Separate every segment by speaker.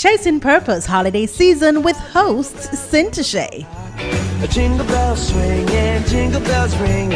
Speaker 1: Chasing Purpose holiday season with hosts Cintashay.
Speaker 2: Jingle bells swing and jingle bells ring.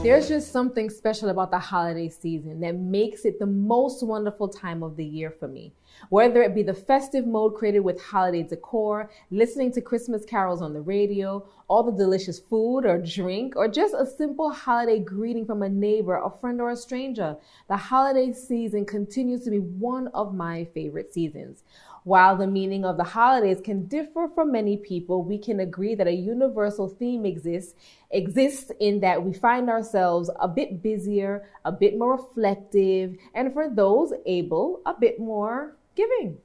Speaker 3: There's just something special about the holiday season that makes it the most wonderful time of the year for me. Whether it be the festive mode created with holiday decor, listening to Christmas carols on the radio, all the delicious food or drink, or just a simple holiday greeting from a neighbor, a friend, or a stranger, the holiday season continues to be one of my favorite seasons. While the meaning of the holidays can differ for many people, we can agree that a universal theme exists in that we find ourselves a bit busier, a bit more reflective, and for those able, a bit more giving.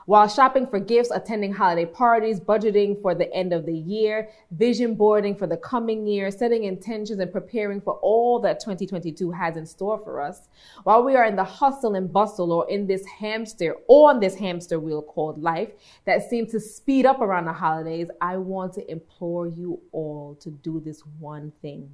Speaker 3: While shopping for gifts, attending holiday parties, budgeting for the end of the year, vision boarding for the coming year, setting intentions and preparing for all that 2022 has in store for us. While we are in the hustle and bustle or on this hamster wheel called life that seems to speed up around the holidays, I want to implore you all to do this one thing.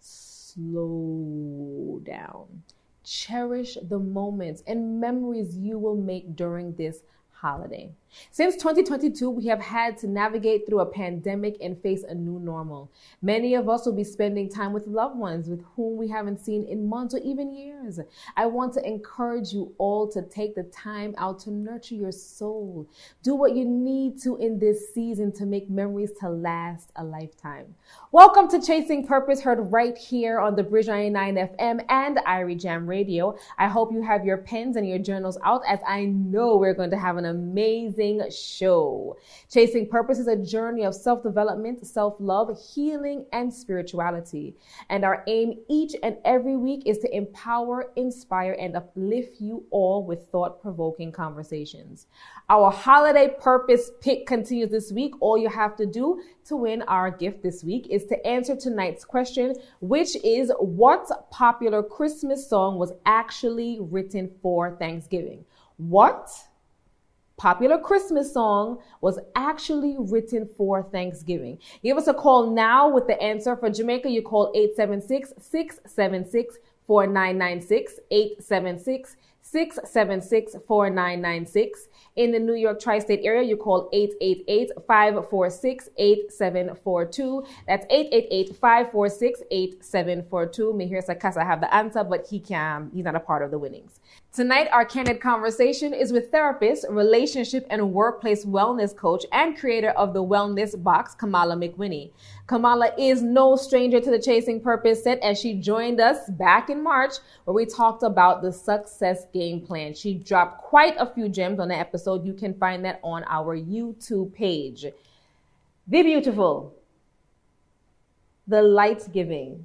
Speaker 3: Slow down. Cherish the moments and memories you will make during this holiday. Since 2022, we have had to navigate through a pandemic and face a new normal. Many of us will be spending time with loved ones with whom we haven't seen in months or even years. I want to encourage you all to take the time out to nurture your soul. Do what you need to in this season to make memories to last a lifetime. Welcome to Chasing Purpose, heard right here on the Bridge 99 FM and Irie Jam Radio. I hope you have your pens and your journals out, as I know we're going to have an amazing show. Chasing Purpose is a journey of self-development, self-love, healing, and spirituality. And our aim each and every week is to empower, inspire, and uplift you all with thought-provoking conversations. Our holiday purpose pick continues this week. All you have to do to win our gift this week is to answer tonight's question, which is, what popular Christmas song was actually written for Thanksgiving? What popular Christmas song was actually written for Thanksgiving? Give us a call now with the answer. For Jamaica, you call 876-676-4996, 876-676-4996. In the New York tri-state area, you call 888-546-8742. That's 888-546-8742. Me here, Sakasa, have the answer, but he's not a part of the winnings. Tonight, our candid conversation is with therapist, relationship, and workplace wellness coach and creator of the Wellness Box, Kamala McWhinney. Kamala is no stranger to the Chasing Purpose set, as she joined us back in March, where we talked about the success game plan. She dropped quite a few gems on the episode. You can find that on our YouTube page. The beautiful, the light-giving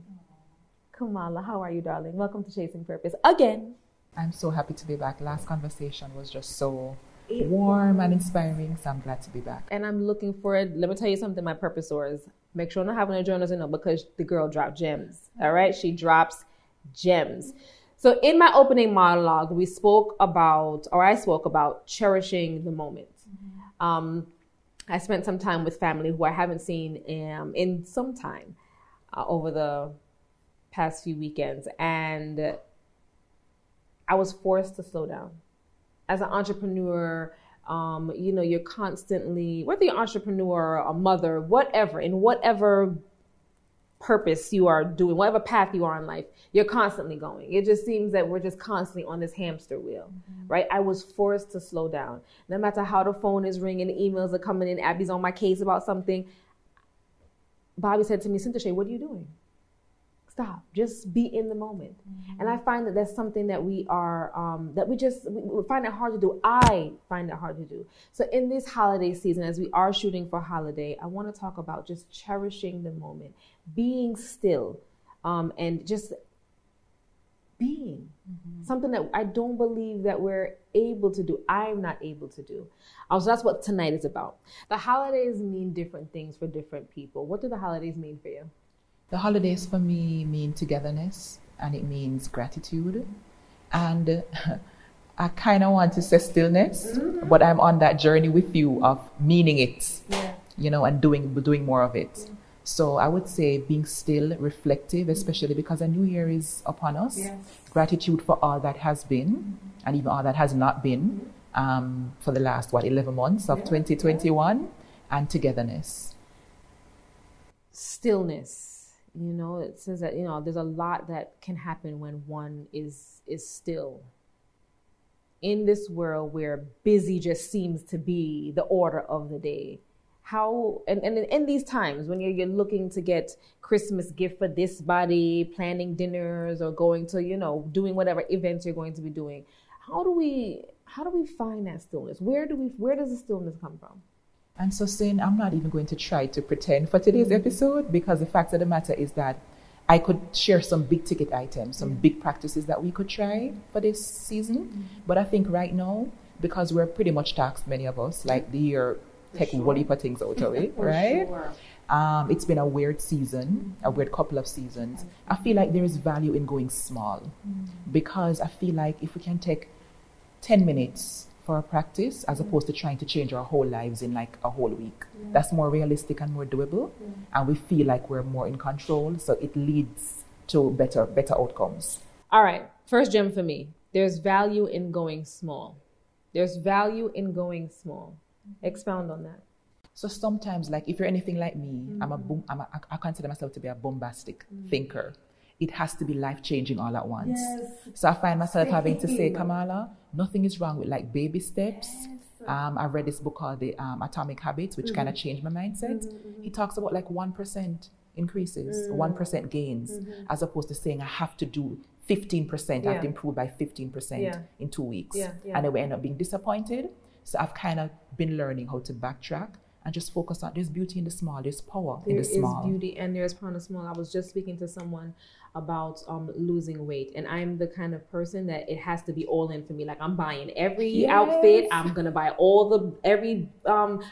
Speaker 3: Kamala. How are you, darling? Welcome to Chasing Purpose again.
Speaker 4: I'm so happy to be back. Last conversation was just so warm and inspiring, so I'm glad to be back.
Speaker 3: And I'm looking forward. Let me tell you something, my purposors. Make sure I'm not having her journals in, because the girl dropped gems. All right? She drops gems. So in my opening monologue, I spoke about cherishing the moment. I spent some time with family who I haven't seen in some time over the past few weekends. And I was forced to slow down. As an entrepreneur, you're constantly, whether you're an entrepreneur, a mother, whatever, in whatever purpose you are doing, whatever path you are in life, you're constantly going. It just seems that we're just constantly on this hamster wheel, right? I was forced to slow down. No matter how the phone is ringing, the emails are coming in, Abby's on my case about something. Bobby said to me, Cintashay, what are you doing? Stop. Just be in the moment. And I find that that's something that we are, we find it hard to do. I find it hard to do. So in this holiday season, as we are shooting for holiday, I want to talk about just cherishing the moment, being still, and just being. Something that I don't believe that we're able to do. I'm not able to do. So that's what tonight is about. The holidays mean different things for different people. What do the holidays mean for you?
Speaker 4: The holidays for me mean togetherness, and it means gratitude. And I kind of want to say stillness, but I'm on that journey with you of meaning it, and doing more of it. So I would say being still, reflective, especially because a new year is upon us. Yes. Gratitude for all that has been and even all that has not been. for the last 11 months of 2021, and togetherness.
Speaker 3: Stillness. It says that there's a lot that can happen when one is still. In this world where busy just seems to be the order of the day, how and in these times when you're looking to get Christmas gift for this body, planning dinners, or going to doing whatever events you're going to be doing, how do we find that stillness? Where does the stillness come from?
Speaker 4: And so, Sin, I'm not even going to try to pretend for today's episode, because the fact of the matter is that I could share some big ticket items, some big practices that we could try for this season. But I think right now, because we're pretty much taxed, many of us, like the year take one heap of things out of it, right? Sure. It's been a weird season, a weird couple of seasons. I feel like there is value in going small, because I feel like if we can take 10 minutes for a practice as opposed to trying to change our whole lives in like a whole week, that's more realistic and more doable, and we feel like we're more in control, so it leads to better outcomes.
Speaker 3: All right, first gem for me, there's value in going small. Expound on that.
Speaker 4: So sometimes, like if you're anything like me, I consider myself to be a bombastic thinker. It has to be life-changing all at once. Yes. So I find myself having to say, Kamala, nothing is wrong with like baby steps. Yes. I read this book called The Atomic Habits, which kind of changed my mindset. He talks about like 1% increases, 1% gains, as opposed to saying I have to do 15%, I have to improve by 15% in 2 weeks. And then we end up being disappointed. So I've kind of been learning how to backtrack and just focus on, there's beauty in the small, there's power in the small.
Speaker 3: There is beauty and there's power in the small. I was just speaking to someone about losing weight, and I'm the kind of person that it has to be all in for me. Like I'm buying every outfit, I'm gonna buy every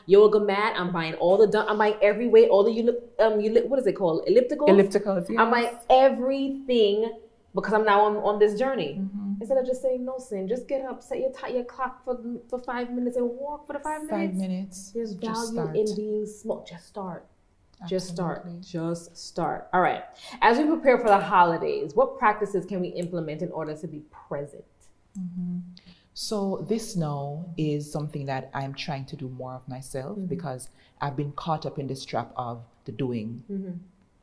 Speaker 3: yoga mat, I'm buying I'm buying every weight, all the what is it called? Ellipticals, yes. I'm buying everything because I'm now on this journey. Instead of just saying, no, Sin, just get up, set your clock for 5 minutes and walk for the 5 minutes.
Speaker 4: 5 minutes.
Speaker 3: There's value in being small. Just start. Absolutely. Just start. All right. As we prepare for the holidays, what practices can we implement in order to be present?
Speaker 4: So this now is something that I'm trying to do more of myself, because I've been caught up in this trap of the doing.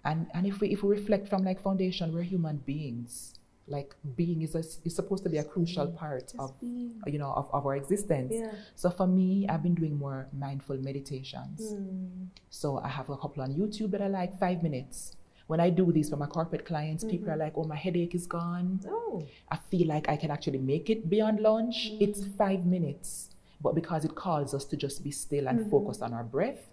Speaker 4: And if we reflect from like foundation, we're human beings. Like being is supposed to be a crucial part of our existence. So for me, I've been doing more mindful meditations. So I have a couple on YouTube that I like, 5 minutes. When I do these for my corporate clients, people are like, oh, my headache is gone. I feel like I can actually make it beyond lunch. It's 5 minutes. But because it calls us to just be still and focus on our breath,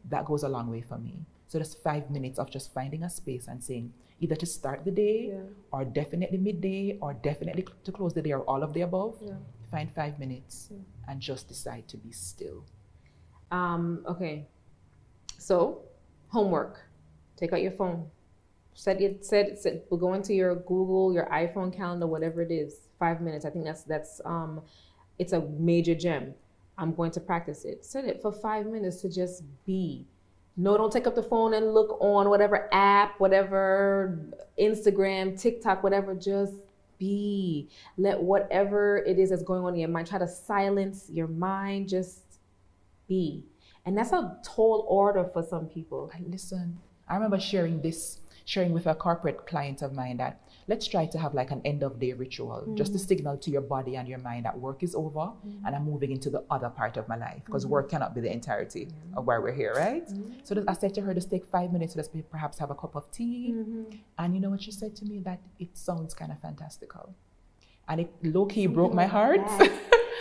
Speaker 4: that goes a long way for me. So that's 5 minutes of just finding a space and saying, either to start the day, or definitely midday, or definitely to close the day, or all of the above. Find 5 minutes and just decide to be still.
Speaker 3: Okay. So, homework. Take out your phone. We'll go into your Google, your iPhone calendar, whatever it is. 5 minutes. I think that's it's a major gem. I'm going to practice it. Set it for 5 minutes to just be. No, don't take up the phone and look on whatever app, whatever Instagram, TikTok, whatever. Just be. Let whatever it is that's going on in your mind, try to silence your mind. Just be. And that's a tall order for some people.
Speaker 4: Listen, I remember sharing with a corporate client of mine that let's try to have like an end of day ritual, just to signal to your body and your mind that work is over and I'm moving into the other part of my life, because work cannot be the entirety of why we're here, right? So I said to her, just take 5 minutes, let's perhaps have a cup of tea. And you know what she said to me? That it sounds kind of fantastical. And it low-key broke my heart.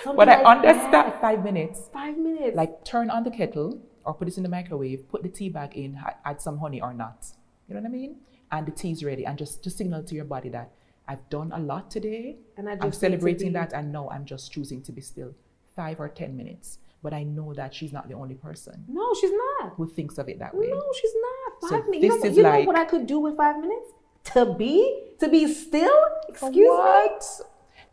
Speaker 4: But I understand 5 minutes.
Speaker 3: 5 minutes.
Speaker 4: Like turn on the kettle or put it in the microwave, put the tea bag in, add some honey or not. You know what I mean? And the tea's ready, and just to signal to your body that I've done a lot today, and I'm celebrating that, and no, I'm just choosing to be still. 5 or 10 minutes. But I know that she's not the only person.
Speaker 3: No, she's not.
Speaker 4: Who thinks of it that way.
Speaker 3: No, she's not. 5 minutes.
Speaker 4: This is
Speaker 3: you
Speaker 4: like,
Speaker 3: know what I could do in 5 minutes? To be still? Excuse me?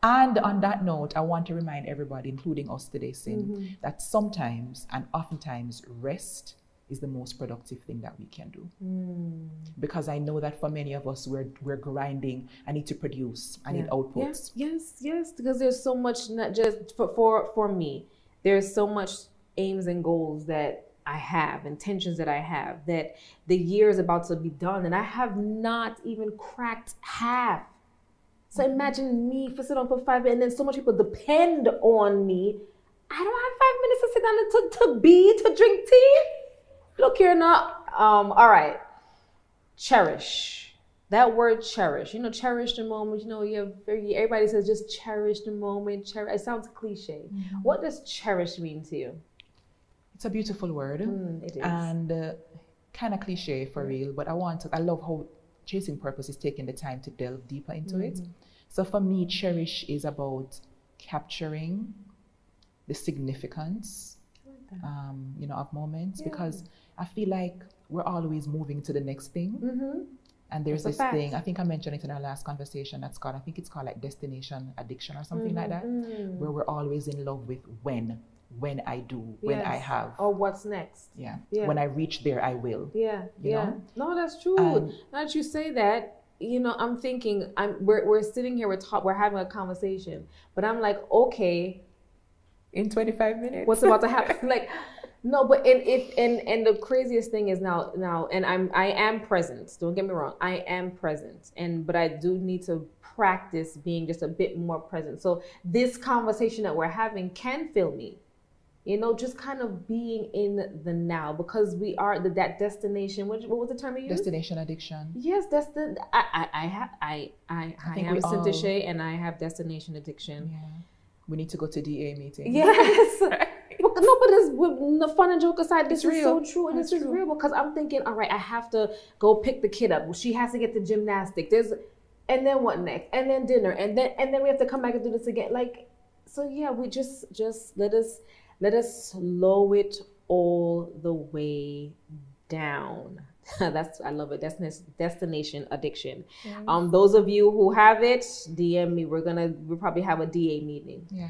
Speaker 4: And on that note, I want to remind everybody, including us today, Sin, that sometimes and oftentimes rest is the most productive thing that we can do. Because I know that for many of us, we're grinding. I need to produce. I need outputs.
Speaker 3: Yes. Because there's so much, not just for me, there's so much aims and goals that I have, intentions that I have, that the year is about to be done, and I have not even cracked half. So imagine me sitting on for 5 minutes, and then so much people depend on me. I don't have 5 minutes to sit down to drink tea. Look here now. All right. Cherish. That word cherish. Cherish the moment. Everybody says just cherish the moment. Cherish. It sounds cliche. What does cherish mean to you?
Speaker 4: It's a beautiful word.
Speaker 3: It is.
Speaker 4: And kind of cliche for real, but I love how Chasing Purpose is taking the time to delve deeper into it. So for me, cherish is about capturing the significance, of moments, because I feel like we're always moving to the next thing. And there's this thing, I think I mentioned it in our last conversation, I think it's called like destination addiction or something like that, where we're always in love with when I do, when I have.
Speaker 3: Or what's next.
Speaker 4: Yeah. When I reach there, I will.
Speaker 3: Yeah. No, that's true. Now that you say that, I'm thinking, we're sitting here, we're having a conversation, but I'm like, okay.
Speaker 4: In 25 minutes.
Speaker 3: What's about to happen? Like, no, but and the craziest thing is now, and I am present. Don't get me wrong, I am present, but I do need to practice being just a bit more present. So this conversation that we're having can fill me, just kind of being in the now, because we are that destination. What was the term you used?
Speaker 4: Destination addiction.
Speaker 3: Yes, that's the I am Cynthia Shea, and I have destination addiction.
Speaker 4: Yeah. We need to go to DA meeting.
Speaker 3: Yes. No, but it's the fun and joke aside, this is so true, and this is real, because I'm thinking, all right, I have to go pick the kid up. She has to get to gymnastics. And then what next? And then dinner, and then we have to come back and do this again. Like, so yeah, we just let us slow it all the way down. I love it. Destination addiction. Yes. Those of you who have it, DM me. We'll probably have a DA meeting.
Speaker 4: Yeah.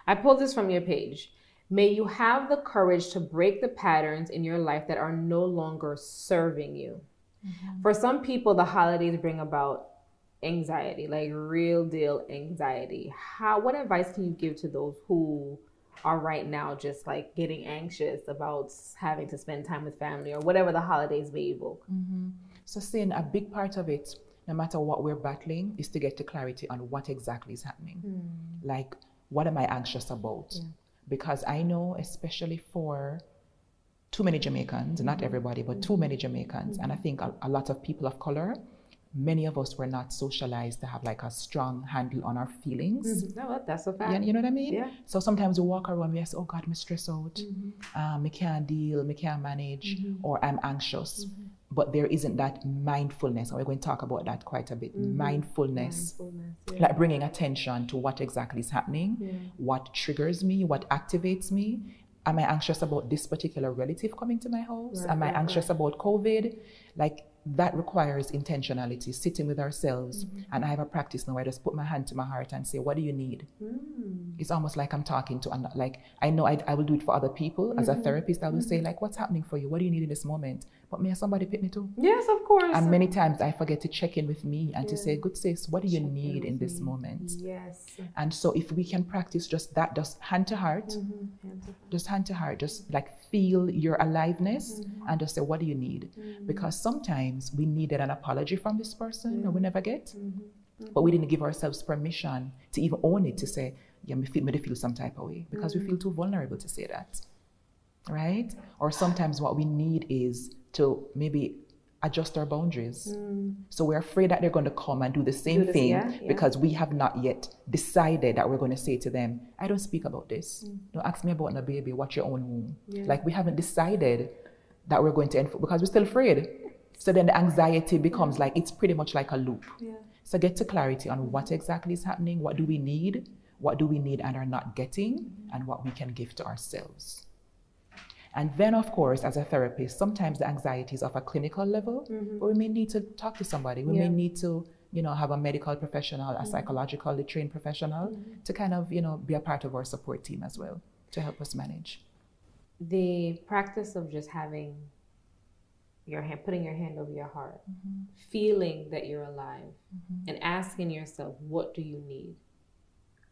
Speaker 3: I pulled this from your page. May you have the courage to break the patterns in your life that are no longer serving you. For some people, the holidays bring about anxiety, like real deal anxiety. What advice can you give to those who are right now just like getting anxious about having to spend time with family or whatever the holidays may evoke?
Speaker 4: So Sin, a big part of it, no matter what we're battling, is to get to clarity on what exactly is happening. Like, what am I anxious about? Because I know, especially for too many Jamaicans, not everybody, but too many Jamaicans, and I think a lot of people of color, many of us were not socialized to have like a strong handle on our feelings.
Speaker 3: No, that's a fact.
Speaker 4: Yeah, you know what I mean?
Speaker 3: Yeah.
Speaker 4: So sometimes we walk around, we say, oh God, I'm stressed out. I can't deal, I can't manage, or I'm anxious. But there isn't that mindfulness, and we're going to talk about that quite a bit. Mindfulness, like bringing attention to what exactly is happening, what triggers me, what activates me. Am I anxious about this particular relative coming to my house? Am I anxious about COVID? Like, that requires intentionality, sitting with ourselves. And I have a practice now where I just put my hand to my heart and say, what do you need? It's almost like I'm talking to, like, I know I will do it for other people. As a therapist, I will say, like, what's happening for you? What do you need in this moment? But may somebody pick me too?
Speaker 3: Yes, of course.
Speaker 4: And many times I forget to check in with me and to say, good sis, what do you need in this moment?
Speaker 3: Yes.
Speaker 4: And so if we can practice just that, just hand to heart, just hand to heart, just like feel your aliveness and just say, what do you need? Because sometimes we needed an apology from this person and we never get, but we didn't give ourselves permission to even own it, to say, yeah, me feel some type of way, because we feel too vulnerable to say that, right? Or sometimes what we need is to maybe adjust our boundaries. So we're afraid that they're going to come and do the same thing because we have not yet decided that we're going to say to them, I don't speak about this. Don't ask me about a baby, watch your own womb. Like, we haven't decided that we're going to, because we're still afraid. So then the anxiety becomes like, it's pretty much like a loop. So get to clarity on what exactly is happening, what do we need and are not getting, and what we can give to ourselves. And then, of course, as a therapist, sometimes the anxiety is of a clinical level, but we may need to talk to somebody. We may need to, have a medical professional, a psychologically trained professional to kind of, be a part of our support team as well, to help us manage.
Speaker 3: the practice of just having your hand, putting your hand over your heart, feeling that you're alive, and asking yourself, what do you need?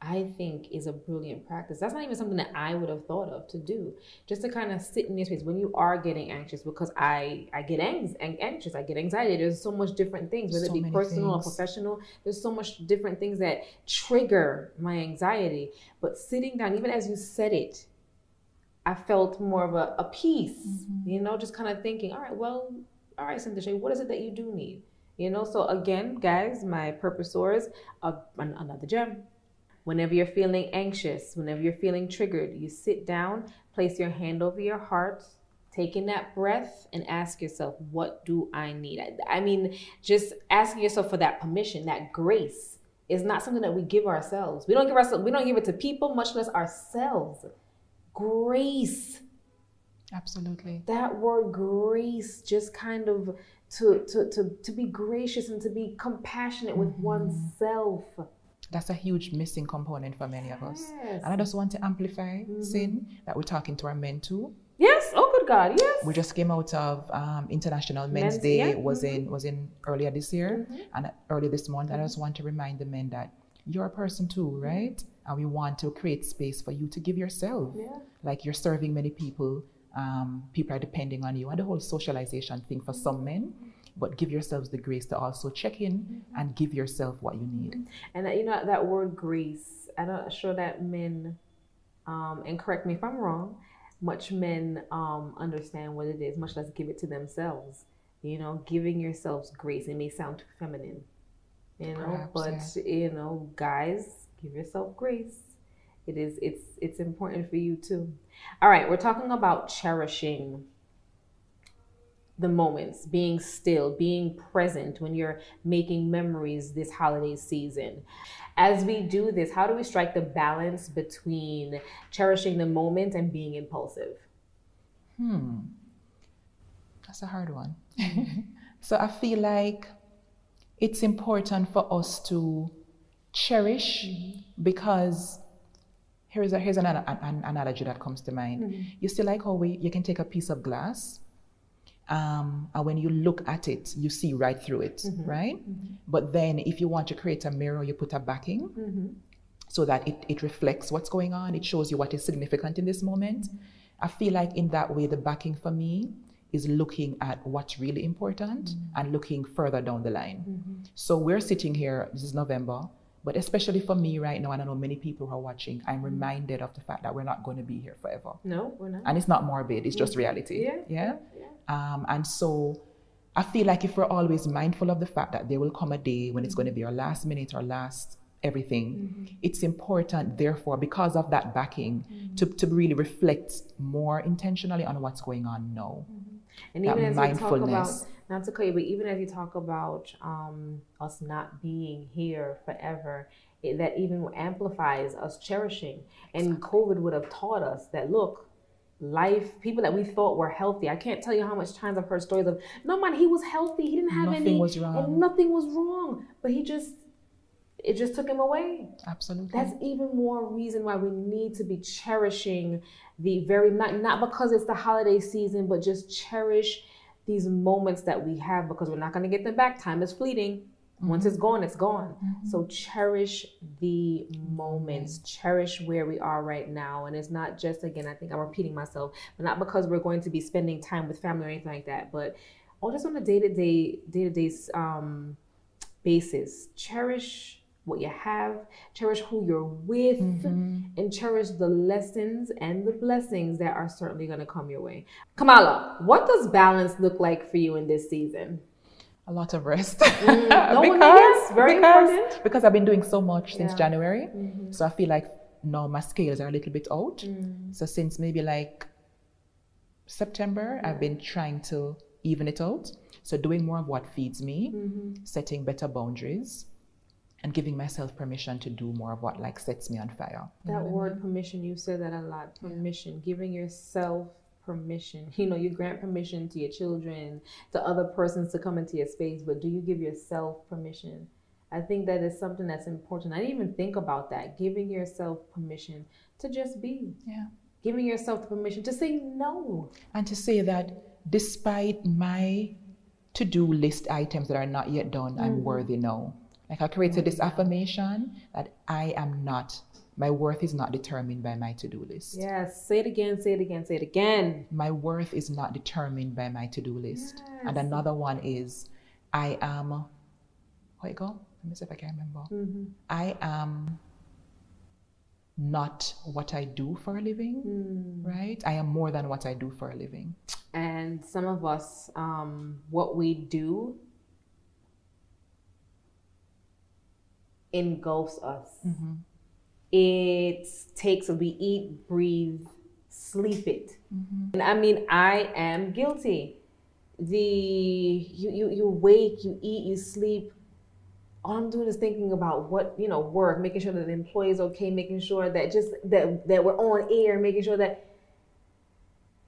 Speaker 3: I think is a brilliant practice. That's not even something that I would have thought of to do. Just to kind of sit in your space when you are getting anxious, because I get anxious, I get anxiety. There's so much different things, whether it be personal or professional. There's so much different things that trigger my anxiety. But sitting down, even as you said it, I felt more of a peace, you know, just kind of thinking, all right, Cynthia, what is it that you do need? You know, so again, guys, my purposors of another gem. Whenever you're feeling anxious, whenever you're feeling triggered, you sit down, place your hand over your heart, take in that breath, and ask yourself, what do I need? I mean, just asking yourself for that permission, that grace is not something that we give ourselves. We don't give it to people, much less ourselves. Grace.
Speaker 4: Absolutely.
Speaker 3: That word grace, just kind of to be gracious and to be compassionate with oneself.
Speaker 4: That's a huge missing component for many of us.
Speaker 3: Yes.
Speaker 4: And I just want to amplify, Sin, that we're talking to our men too.
Speaker 3: Yes. Oh, good God. Yes.
Speaker 4: We just came out of International Men's Day. Was in earlier this year and earlier this month. I just want to remind the men that you're a person too, right? And we want to create space for you to give yourself. Yeah. Like you're serving many people. People are depending on you. And the whole socialization thing for some men. But give yourselves the grace to also check in and give yourself what you need.
Speaker 3: And that, you know, that word grace, I'm not sure that men, and correct me if I'm wrong, much men understand what it is, much less give it to themselves. You know, giving yourselves grace. It may sound too feminine, you know, perhaps, you know, guys, give yourself grace. It's important for you too. All right, we're talking about cherishing the moments, being still, being present when you're making memories this holiday season. As we do this, how do we strike the balance between cherishing the moment and being impulsive?
Speaker 4: That's a hard one. So I feel like it's important for us to cherish because here's an analogy that comes to mind. You see like how you can take a piece of glass and when you look at it, you see right through it, right? But then if you want to create a mirror, you put a backing so that it reflects what's going on. It shows you what is significant in this moment. I feel like in that way, the backing for me is looking at what's really important and looking further down the line. So we're sitting here, this is November, but especially for me right now, and I know many people who are watching, I'm reminded of the fact that we're not going to be here forever.
Speaker 3: No, we're not.
Speaker 4: And it's not morbid, it's just reality. Yeah. And so I feel like if we're always mindful of the fact that there will come a day when it's going to be our last minute, our last everything, it's important, therefore, because of that backing, to really reflect more intentionally on what's going on now.
Speaker 3: And even as you talk about, not to cut you, but even as you talk about us not being here forever, that even amplifies us cherishing. And COVID would have taught us that, look, life, people that we thought were healthy. I can't tell you how much times I've heard stories of, no man, he was healthy. He didn't have
Speaker 4: nothing was wrong.
Speaker 3: And nothing was wrong. But it just took him away.
Speaker 4: Absolutely.
Speaker 3: That's even more reason why we need to be cherishing the very, not because it's the holiday season, but just cherish these moments that we have, because we're not going to get them back. Time is fleeting. Once it's gone, it's gone. So cherish the moments, cherish where we are right now. And it's not just, again, I think I'm repeating myself, but not because we're going to be spending time with family or anything like that, but just on a day-to-day basis. Cherish what you have, cherish who you're with, and cherish the lessons and the blessings that are certainly going to come your way. Kamala, what does balance look like for you in this season?
Speaker 4: A lot of rest.
Speaker 3: Very important.
Speaker 4: Because I've been doing so much since January. So I feel like now my scales are a little bit out. So since maybe like September, I've been trying to even it out. So doing more of what feeds me, setting better boundaries, and giving myself permission to do more of what like sets me on fire.
Speaker 3: That word permission, you said that a lot. Permission, giving yourself permission. You know, you grant permission to your children, to other persons to come into your space, but do you give yourself permission? I think that is something that's important. I didn't even think about that, giving yourself permission to just be. Giving yourself the permission to say no.
Speaker 4: And to say that despite my to-do list items that are not yet done, I'm worthy now. Like I created this affirmation that I am not, my worth is not determined by my to-do list.
Speaker 3: Yes, say it again, say it again, say it again.
Speaker 4: My worth is not determined by my to-do list.
Speaker 3: Yes.
Speaker 4: And another one is, I am, what you go? Let me see if I can remember. I am not what I do for a living, right? I am more than what I do for a living.
Speaker 3: And some of us, what we do engulfs us. It takes, we eat, breathe, sleep it. And I mean, I am guilty. You wake, you eat, you sleep. All I'm doing is thinking about what, work, making sure that the employee is okay, making sure that that we're on air, making sure that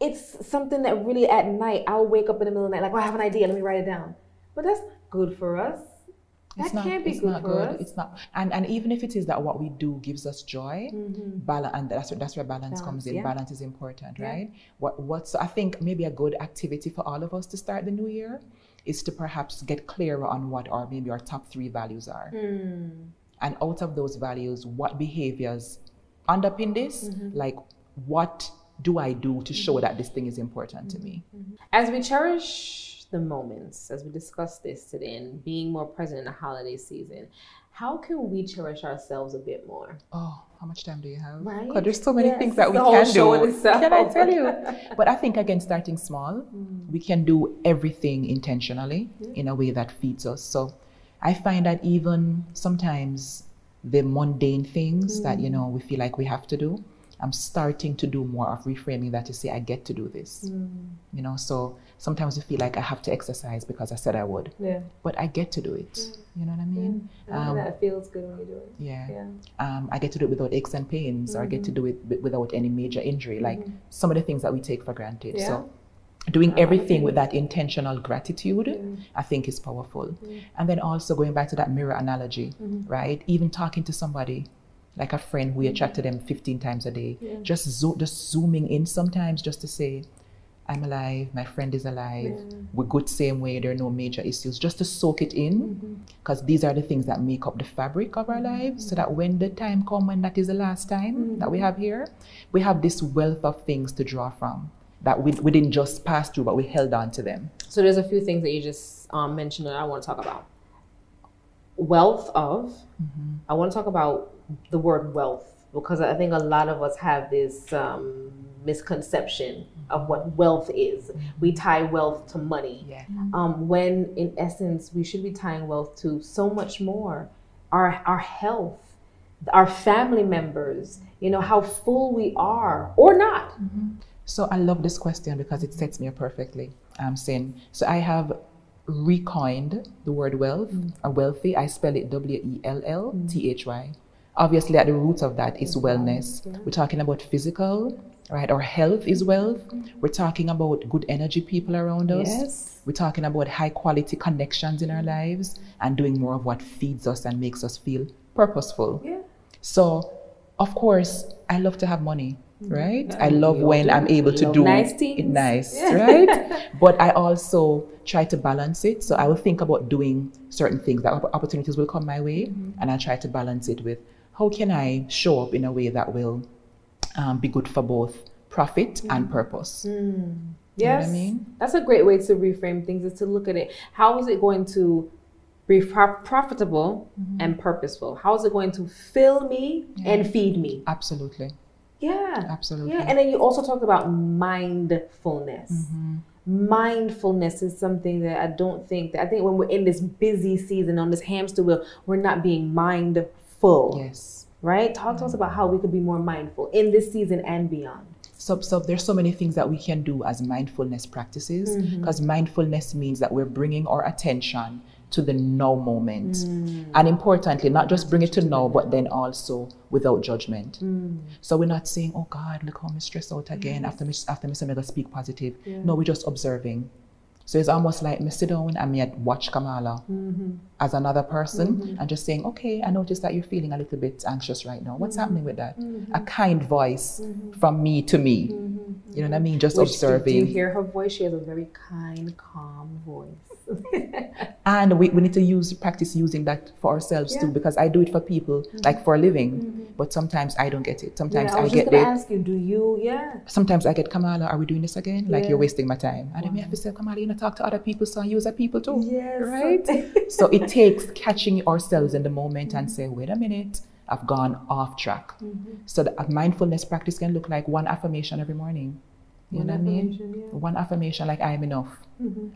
Speaker 3: it's something that really at night, I'll wake up in the middle of the night, like, I have an idea, let me write it down. But that's not good for us. That can't be good for us.
Speaker 4: It's not. And even if it is that what we do gives us joy, balance, and that's where balance comes in. Yeah. Balance is important, right? So I think maybe a good activity for all of us to start the new year is to perhaps get clearer on what maybe our top 3 values are. And out of those values, what behaviors underpin this? Like, what do I do to show that this thing is important to me?
Speaker 3: As we cherish the moments, as we discuss this today, and being more present in the holiday season, how can we cherish ourselves a bit more?
Speaker 4: Oh, how much time do you have?
Speaker 3: Right?
Speaker 4: Because there's so many things that we can do. Can I tell you? But I think, again, starting small, we can do everything intentionally in a way that feeds us. So I find that even sometimes the mundane things that, we feel like we have to do, I'm starting to do more of reframing that to say, I get to do this. So sometimes we feel like I have to exercise because I said I would. Yeah. But I get to do it. You know what I mean?
Speaker 3: That feels good when you do it.
Speaker 4: Yeah. I get to do it without aches and pains, or I get to do it without any major injury, like some of the things that we take for granted. Yeah. So doing everything with that intentional gratitude, I think is powerful. And then also going back to that mirror analogy, right? Even talking to somebody, like a friend who you chat to them 15 times a day, just zooming in sometimes just to say, I'm alive, my friend is alive, we're good same way, there are no major issues, just to soak it in, because these are the things that make up the fabric of our lives, so that when the time comes, when that is the last time that we have here, we have this wealth of things to draw from, that we didn't just pass through, but we held on to them.
Speaker 3: So there's a few things that you just mentioned that I want to talk about. Wealth of, I want to talk about the word wealth, because I think a lot of us have this misconception of what wealth is. We tie wealth to money, when in essence we should be tying wealth to so much more. Our health, our family members, how full we are or not.
Speaker 4: So I love this question because it sets me up perfectly. So I have recoined the word wealth, or wealthy. I spell it WELLTHY. Obviously, at the root of that is wellness. We're talking about physical, right? Our health is wealth. We're talking about good energy people around us. We're talking about high quality connections in our lives, and doing more of what feeds us and makes us feel purposeful. So, of course, I love to have money, right? I love when I'm able to do it nice, right? But I also try to balance it. So I will think about doing certain things, that opportunities will come my way, and I'll try to balance it with, how can I show up in a way that will be good for both profit and purpose?
Speaker 3: Yes,
Speaker 4: you know what I mean?
Speaker 3: That's a great way to reframe things, is to look at it. How is it going to be profitable and purposeful? How is it going to fill me and feed me?
Speaker 4: Absolutely.
Speaker 3: Yeah.
Speaker 4: Absolutely.
Speaker 3: Yeah. And then you also talked about mindfulness. Mindfulness is something that I think when we're in this busy season, on this hamster wheel, we're not being mindful.
Speaker 4: Yes.
Speaker 3: Right? Talk to us about how we could be more mindful in this season and beyond.
Speaker 4: So there's so many things that we can do as mindfulness practices, because mindfulness means that we're bringing our attention to the now moment. And importantly, not just bring it to now, but then also without judgment. So we're not saying, oh God, look how I'm stressed out again after me saying I'm going to speak positive. No, we're just observing. So it's almost like me sit down and me watch Kamala as another person and just saying, okay, I noticed that you're feeling a little bit anxious right now. What's happening with that? A kind voice from me to me. You know what I mean? Just observing.
Speaker 3: Do you hear her voice? She has a very kind, calm voice.
Speaker 4: And we need to practice using that for ourselves too, because I do it for people, like for a living, but sometimes I don't get it. Sometimes I get it.
Speaker 3: Ask you, do you? Yeah.
Speaker 4: Sometimes I get, Kamala, are we doing this again? Like, you're wasting my time. And then I have to say, Kamala, you know, talk to other people, so use other people too.
Speaker 3: Yes.
Speaker 4: Right? So it takes catching ourselves in the moment and say, wait a minute, I've gone off track. So a mindfulness practice can look like one affirmation every morning. You know what I mean? One affirmation, like, I am enough.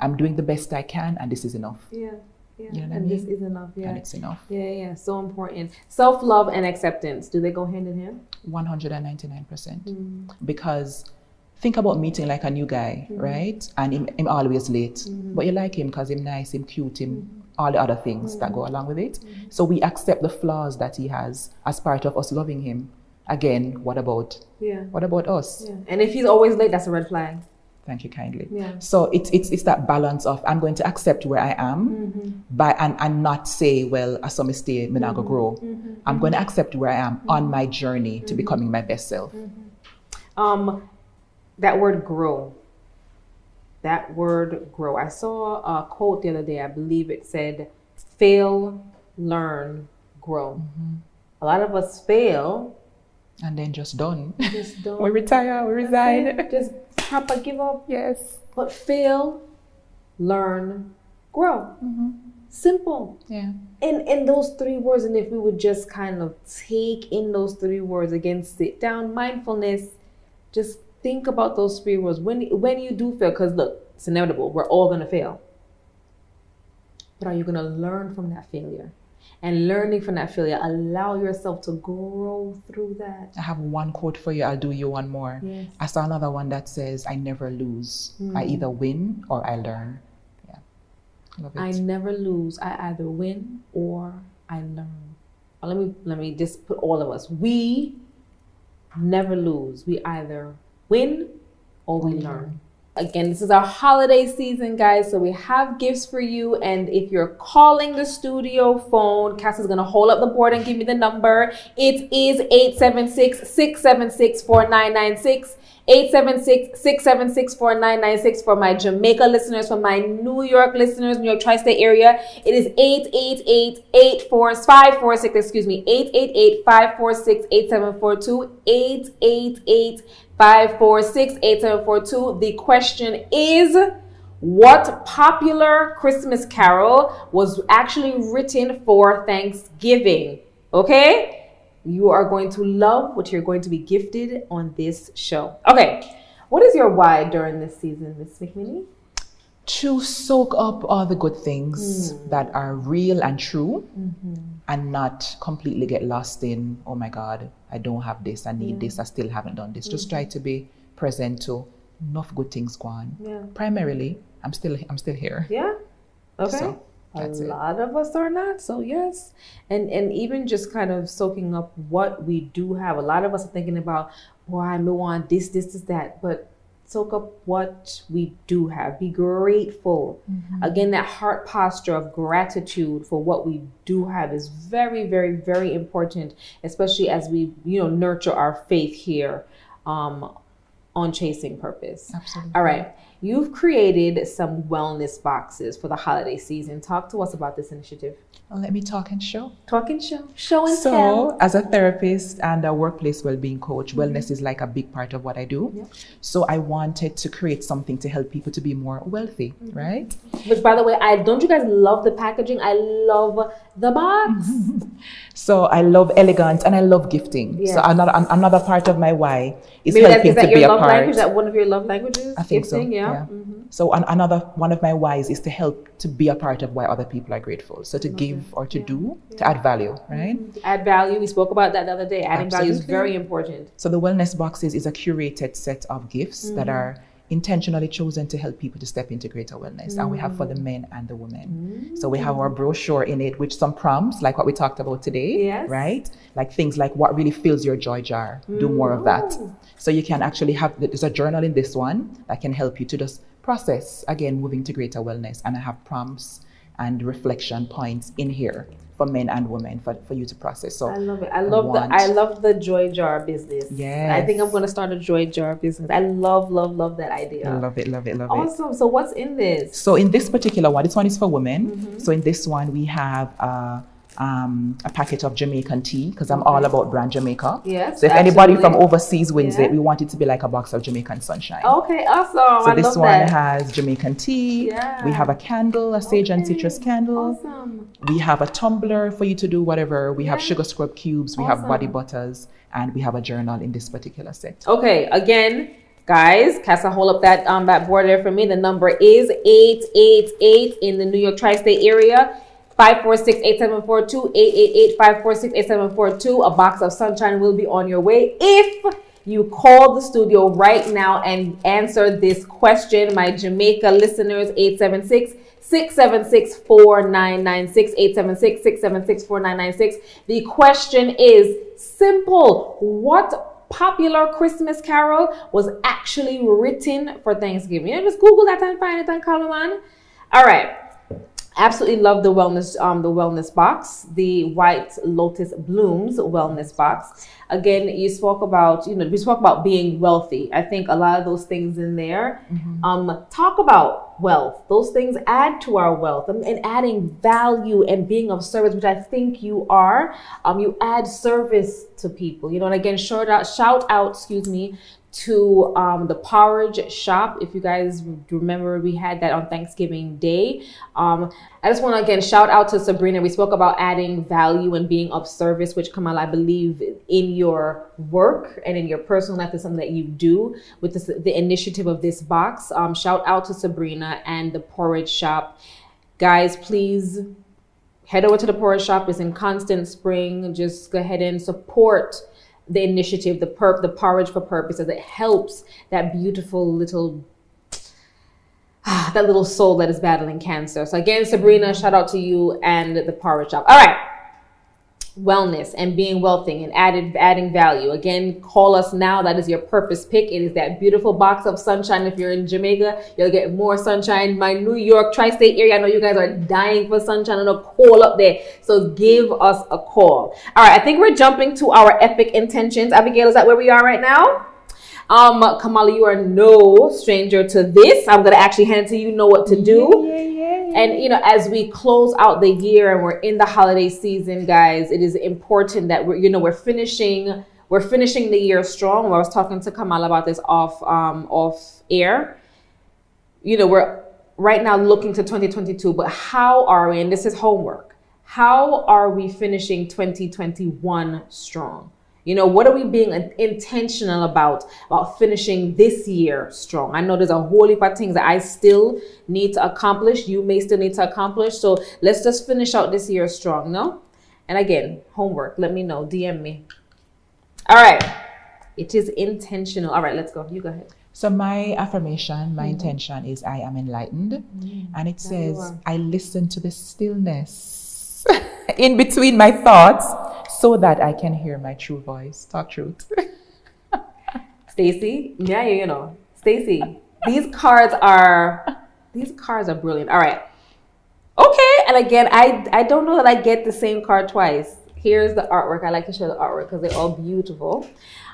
Speaker 4: I'm doing the best I can, and this is enough.
Speaker 3: Yeah.
Speaker 4: You know what I
Speaker 3: And
Speaker 4: mean?
Speaker 3: this is enough. Yeah.
Speaker 4: And it's enough.
Speaker 3: Yeah. So important. Self-love and acceptance. Do they go hand in hand?
Speaker 4: 199%. Because think about meeting like a new guy, right? And him always late. But you like him because him nice, him cute, him all the other things that go along with it. So we accept the flaws that he has as part of us loving him. Again, what about us?
Speaker 3: Yeah. And if he's always late, that's a red flag.
Speaker 4: Thank you kindly.
Speaker 3: Yeah.
Speaker 4: So it's that balance of I'm going to accept where I am and not say, well, I saw me stay, I'm not gonna grow. I'm going to accept where I am on my journey to becoming my best self.
Speaker 3: That word grow. I saw a quote the other day. I believe it said, fail, learn, grow. A lot of us fail.
Speaker 4: And then just done.
Speaker 3: Just done.
Speaker 4: We retire, we resign.
Speaker 3: Just proper give up.
Speaker 4: Yes.
Speaker 3: But fail, learn, grow. Simple.
Speaker 4: Yeah.
Speaker 3: And those 3 words, and if we would just kind of take in those 3 words, again, sit down, mindfulness, just think about those 3 words. When you do fail, because look, it's inevitable. We're all going to fail. But are you going to learn from that failure? And learning from that failure, allow yourself to grow through that.
Speaker 4: I have one quote for you. I'll do you one more.
Speaker 3: Yes.
Speaker 4: I saw another one that says, I never lose. I either win or I learn. Yeah. Love it.
Speaker 3: I never lose. I either win or I learn. Let me just put all of us. We never lose. We either win or we learn. Again, this is our holiday season, guys, so we have gifts for you. And if you're calling the studio phone, Cass is going to hold up the board and give me the number. It is 876-676-4996. 876-676-4996 for my Jamaica listeners, for my New York listeners, New York tri-state area. It is 888-546-8742, 888-546-8742. The question is, what popular Christmas carol was actually written for Thanksgiving? Okay? You are going to love what you're going to be gifted on this show. Okay, what is your why during this season, Miss McWhinney?
Speaker 4: To soak up all the good things that are real and true and not completely get lost in, oh my God, I don't have this, I need this, I still haven't done this. Just try to be present to enough good things go on.
Speaker 3: Yeah.
Speaker 4: Primarily, I'm still here.
Speaker 3: Yeah? Okay.
Speaker 4: So,
Speaker 3: a lot of us are not, so yes. And even just kind of soaking up what we do have. A lot of us are thinking about, why I want this, that. But soak up what we do have. Be grateful. Again, that heart posture of gratitude for what we do have is very, very, very important, especially as we, nurture our faith here on Chasing Purpose.
Speaker 4: Absolutely.
Speaker 3: All right. You've created some wellness boxes for the holiday season. Talk to us about this initiative.
Speaker 4: Well, let me talk and show.
Speaker 3: Talk and show. Show and
Speaker 4: so,
Speaker 3: tell.
Speaker 4: as a therapist and a workplace well-being coach, wellness is like a big part of what I do.
Speaker 3: Yep.
Speaker 4: So I wanted to create something to help people to be more wealthy, right?
Speaker 3: Which, by the way, don't you guys love the packaging? I love the box.
Speaker 4: So I love elegance and I love gifting.
Speaker 3: Yes.
Speaker 4: So another part of my why is
Speaker 3: Maybe
Speaker 4: helping
Speaker 3: is that
Speaker 4: to be
Speaker 3: your
Speaker 4: a
Speaker 3: love
Speaker 4: part.
Speaker 3: language? Is that one of your love languages?
Speaker 4: I think
Speaker 3: Gifting?
Speaker 4: so.
Speaker 3: Yeah.
Speaker 4: So another one of my whys is to help to be a part of why other people are grateful. So to give or to do, to add value, right?
Speaker 3: Add value. We spoke about that the other day. Adding value is
Speaker 4: Absolutely.
Speaker 3: very important.
Speaker 4: So the wellness boxes is a curated set of gifts that are intentionally chosen to help people to step into greater wellness. And we have for the men and the women. So we have our brochure in it with some prompts, like what we talked about today,
Speaker 3: Yes.
Speaker 4: right? Like things like what really fills your joy jar. Do more of that. So you can actually there's a journal in this one that can help you to just process, again, moving to greater wellness. And I have prompts and reflection points in here for men and women for you to process. So
Speaker 3: I love it. I love the joy jar business.
Speaker 4: Yes.
Speaker 3: I think I'm going to start a joy jar business. I love that idea.
Speaker 4: I love it.
Speaker 3: Awesome. So what's in this?
Speaker 4: So in this particular one, this one is for women. So in this one, we have a packet of Jamaican tea, because I'm all about brand Jamaica.
Speaker 3: Yes.
Speaker 4: So if anybody from overseas wins it, we want it to be like a box of Jamaican sunshine.
Speaker 3: Okay, awesome.
Speaker 4: So this one has Jamaican tea.
Speaker 3: Yeah.
Speaker 4: We have a candle, a sage and citrus candle.
Speaker 3: Awesome.
Speaker 4: We have a tumbler for you to do whatever. We have sugar scrub cubes. We have body butters, and we have a journal in this particular set.
Speaker 3: Okay, again, guys, Casa, hold up that board there for me. The number is 888 in the New York tri-state area. 546-8742, 888-546-8742. A box of sunshine will be on your way if you call the studio right now and answer this question. My Jamaica listeners, 876-676-4996, 876-676-4996. The question is simple. What popular Christmas carol was actually written for Thanksgiving? You know, just Google that and find it and call them on. All right. Absolutely love the wellness box, the White Lotus Blooms wellness box. Again, we spoke about being wealthy. I think a lot of those things in there talk about wealth. Those things add to our wealth and adding value and being of service, which I think you are. You add service to people, you know. And again, shout out, to the porridge shop. If you guys remember, we had that on Thanksgiving Day. I just want to again shout out to Sabrina. We spoke about adding value and being of service, which, Kamala, I believe in your work and in your personal life is something that you do with the initiative of this box. Shout out to Sabrina and the porridge shop. Guys, please head over to the porridge shop. It's in Constant Spring. Just go ahead and support the initiative, the porridge for purpose, as it helps that beautiful little soul that is battling cancer. So again, Sabrina, shout out to you and the porridge shop. All right. Wellness and being wealthy and adding value. Again, call us now. That is your purpose pick. It is that beautiful box of sunshine. If you're in Jamaica, you'll get more sunshine. My New York tri-state area, I know you guys are dying for sunshine and a call up there. So give us a call. All right, I think we're jumping to our epic intentions. Abigail, is that where we are right now? Kamala, you are no stranger to this. I'm gonna actually hand it to you. Know what to do. And, you know, as we close out the year and we're in the holiday season, guys, it is important that we're finishing the year strong. I was talking to Kamala about this off air. You know, we're right now looking to 2022, but how are we, and this is homework, how are we finishing 2021 strong? You know, what are we being intentional about finishing this year strong? I know there's a whole heap of things that I still need to accomplish. You may still need to accomplish. So let's just finish out this year strong, no? And again, homework. Let me know. DM me. All right. It is intentional. All right, let's go. You go ahead.
Speaker 4: So my affirmation, my intention is I am enlightened. And it says, I listen to the stillness in between my thoughts, so that I can hear my true voice. Talk truth.
Speaker 3: Stacy, yeah, you know, Stacy, these cards are brilliant. All right. Okay. And again, I don't know that I get the same card twice. Here's the artwork. I like to show the artwork because they're all beautiful.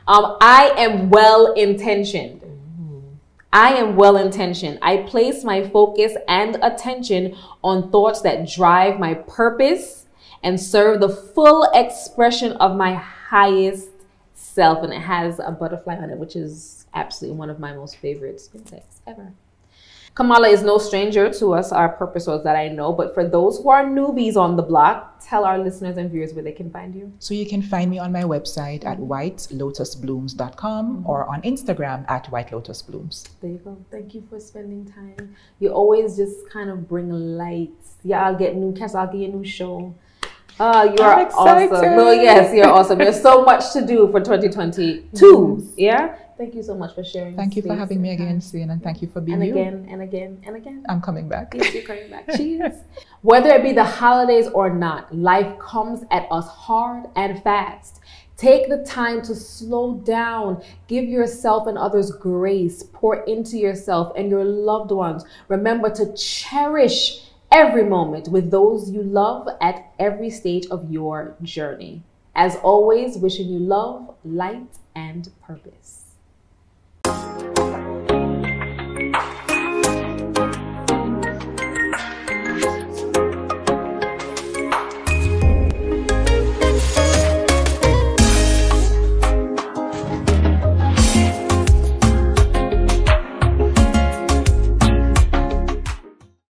Speaker 3: I am well-intentioned. I am well-intentioned. I place my focus and attention on thoughts that drive my purpose and serve the full expression of my highest self. And it has a butterfly on it, which is absolutely one of my most favorite spin texts ever. Kamala is no stranger to us, our purposers that I know. But for those who are newbies on the block, tell our listeners and viewers where they can find you.
Speaker 4: So you can find me on my website at whitelotusblooms.com or on Instagram at whitelotusblooms.
Speaker 3: There you go. Thank you for spending time. You always just kind of bring lights. Yeah, I'll get new cast. I'll get you a new show. You are awesome. No, yes, you're awesome. There's so much to do for 2022. Yeah. Thank you so much for sharing.
Speaker 4: Thank you for having me again, Sin, and thank you for being you.
Speaker 3: And again.
Speaker 4: I'm coming back.
Speaker 3: Yes, you're coming back. Cheers. Whether it be the holidays or not, life comes at us hard and fast. Take the time to slow down. Give yourself and others grace. Pour into yourself and your loved ones. Remember to cherish every moment with those you love at every stage of your journey. As always, wishing you love, light, and purpose.